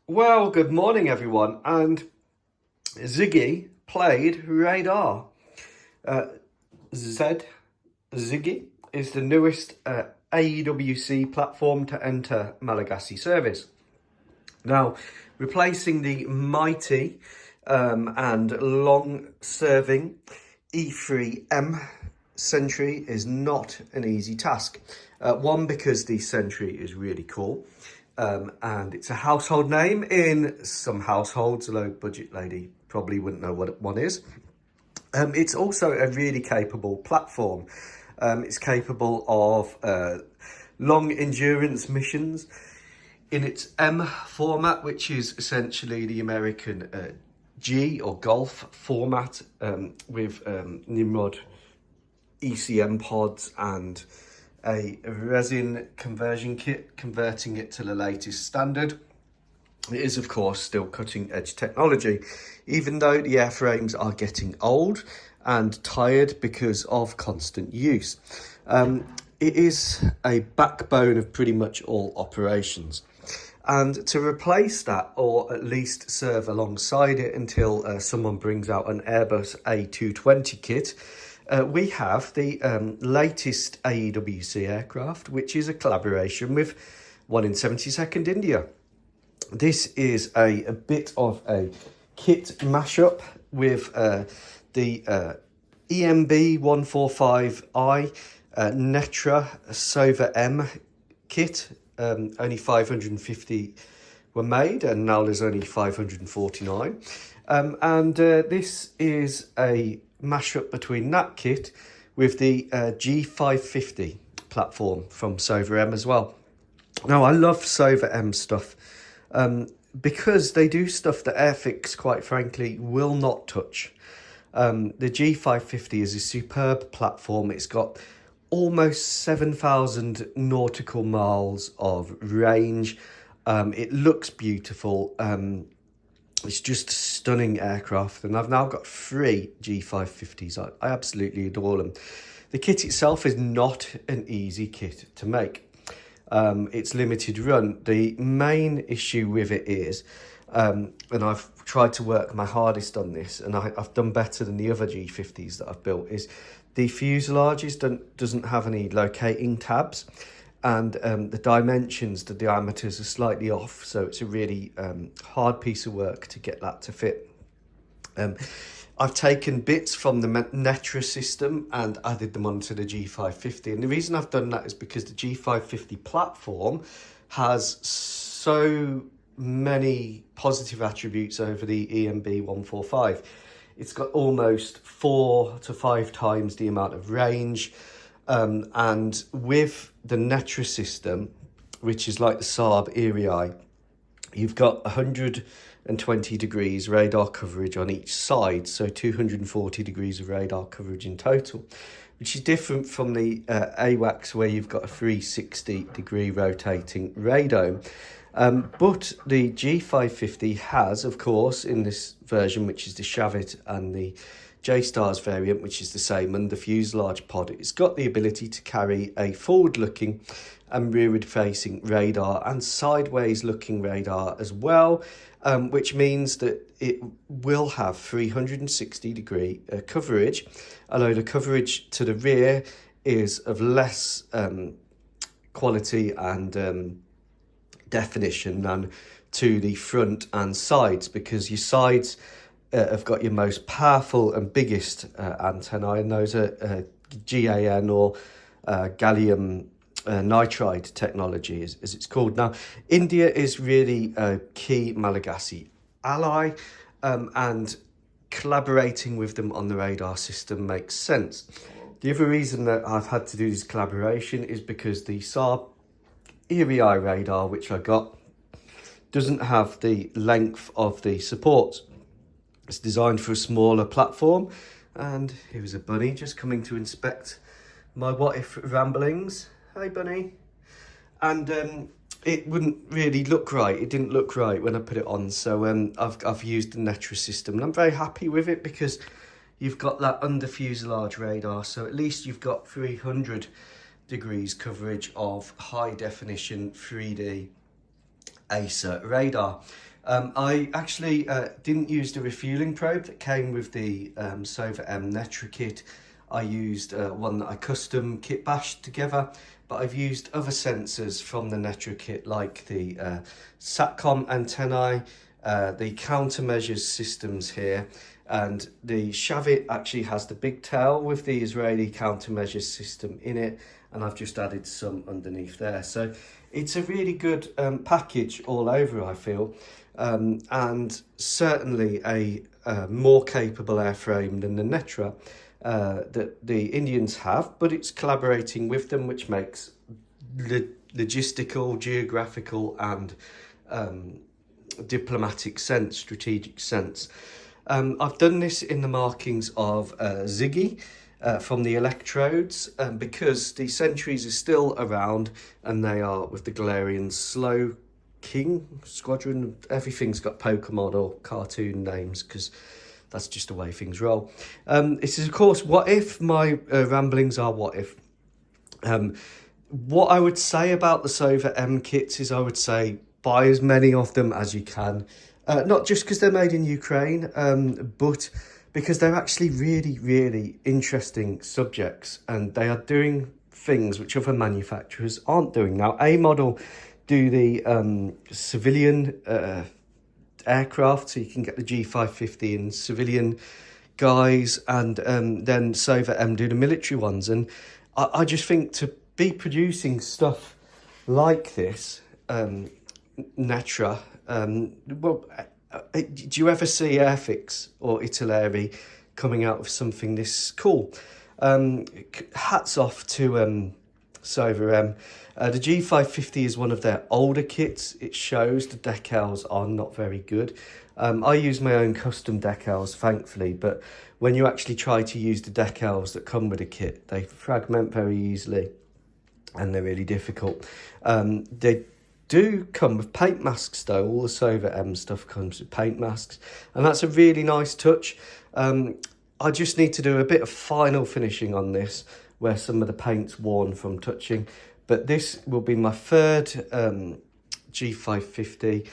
Well, good morning, everyone. And Ziggy played radar. Uh, Ziggy is the newest AEWC platform to enter Malagasy service. Now, replacing the mighty and long-serving E3M Sentry is not an easy task. One, because the Sentry is really cool. And it's a household name in some households, although Budget Lady probably wouldn't know what one is. It's also a really capable platform. It's capable of long endurance missions in its M format, which is essentially the American G or Golf format with Nimrod ECM pods and a resin conversion kit, converting it to the latest standard. It is, of course, still cutting edge technology, even though the airframes are getting old and tired because of constant use. It is a backbone of pretty much all operations. And to replace that, or at least serve alongside it until someone brings out an Airbus A220 kit, we have the latest AEWC aircraft, which is a collaboration with 1 in 72nd India. This is a bit of a kit mashup with the EMB 145i NETRA SOVA-M kit. Only 550 were made, and now there's only 549. This is a mashup between that kit with the G550 platform from SOVA-M as well. Now, I love SOVA-M stuff because they do stuff that Airfix, quite frankly, will not touch. The G550 is a superb platform. It's got almost 7,000 nautical miles of range. It looks beautiful. It's just a stunning aircraft, and I've now got 3 G550s. I absolutely adore them. The kit itself is not an easy kit to make. It's limited run. The main issue with it is, and I've tried to work my hardest on this, and I've done better than the other G50s that I've built, is the fuselages doesn't have any locating tabs, and the dimensions, the diameters are slightly off, so it's a really hard piece of work to get that to fit. I've taken bits from the NETRA system and added them onto the G550, and the reason I've done that is because the G550 platform has so many positive attributes over the EMB 145. It's got almost 4 to 5 times the amount of range. And with the NETRA system, which is like the Saab Erie, you've got 120 degrees radar coverage on each side, so 240 degrees of radar coverage in total, which is different from the AWACS, where you've got a 360 degree rotating radome. But the G550 has, of course, in this version, which is the Shavit, and the J-Stars variant, which is the same, and the fuselage pod, it's got the ability to carry a forward-looking and rearward-facing radar and sideways-looking radar as well, which means that it will have 360-degree coverage, although the coverage to the rear is of less quality and definition than to the front and sides, because your sides have got your most powerful and biggest antennae, and those are GAN or gallium nitride technology, as it's called. Now, India is really a key Malagasy ally, and collaborating with them on the radar system makes sense. The other reason that I've had to do this collaboration is because the Saab Erie radar, which I got, doesn't have the length of the supports. It's designed for a smaller platform, and here was a bunny just coming to inspect my what if ramblings. Hi, bunny. And it wouldn't really look right. It didn't look right when I put it on, so I've used the NETRA system, and I'm very happy with it because you've got that under fuselage radar, so at least you've got 300 degrees coverage of high definition 3D ASA radar. I actually didn't use the refueling probe that came with the SOVA-M NETRA kit. I used one that I custom kit bashed together, but I've used other sensors from the NETRA kit, like the SATCOM antennae, the countermeasures systems here, and the Shavit actually has the big tail with the Israeli countermeasures system in it, and I've just added some underneath there. So it's a really good package all over, I feel, and certainly a more capable airframe than the NETRA that the Indians have, but it's collaborating with them, which makes logistical, geographical and diplomatic sense, strategic sense. I've done this in the markings of Ziggy from the electrodes, because the Sentries are still around, and they are with the Galarian Slow King Squadron. Everything's got Pokemon or cartoon names because that's just the way things roll. This is, of course, what if. My ramblings are what if. What I would say about the SOVA-M kits is I would say buy as many of them as you can. Not just because they're made in Ukraine, but because they're actually really, really interesting subjects, and they are doing things which other manufacturers aren't doing. Now, A model do the civilian aircraft, so you can get the G-550 in civilian guise, and then SOVA-M do the military ones. And I just think to be producing stuff like this, NETRA, well, do you ever see Airfix or Italeri coming out with something this cool? Hats off to SOVA-M. The G550 is one of their older kits. It shows the decals are not very good. I use my own custom decals, thankfully, but when you actually try to use the decals that come with a kit, they fragment very easily and they're really difficult. They do come with paint masks though. All the SOVA-M stuff comes with paint masks, and that's a really nice touch. I just need to do a bit of final finishing on this where some of the paint's worn from touching, but this will be my third G550.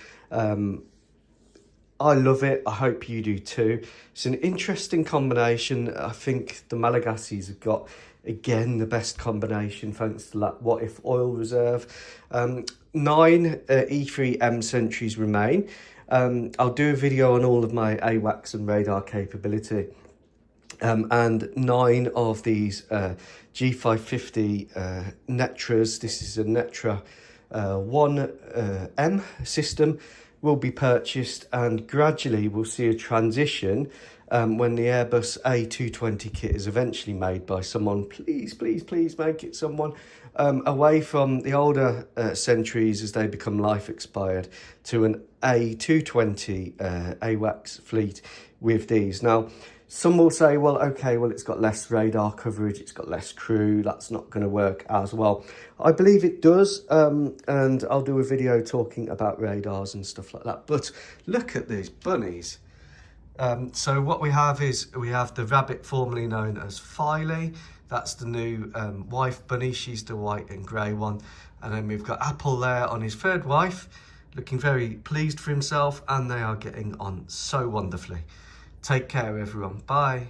I love it. I hope you do too. It's an interesting combination. I think the Malagasys have got, again, the best combination thanks to that what if oil reserve. 9 E3M Sentries remain. I'll do a video on all of my AWACS and radar capability. And 9 of these G550 NETRAs, this is a NETRA 1M system, will be purchased, and gradually we'll see a transition when the Airbus A220 kit is eventually made by someone. Please, please, please make it someone. Away from the older Sentries as they become life expired, to an A220 AWACS fleet with these. Now, some will say, well, okay, well, it's got less radar coverage, it's got less crew, that's not going to work as well. I believe it does, and I'll do a video talking about radars and stuff like that. But look at these bunnies. So what we have is, we have the rabbit formerly known as Filey. That's the new wife bunny. She's the white and grey one. And then we've got Apple there on his third wife, looking very pleased for himself, and they are getting on so wonderfully. Take care, everyone. Bye.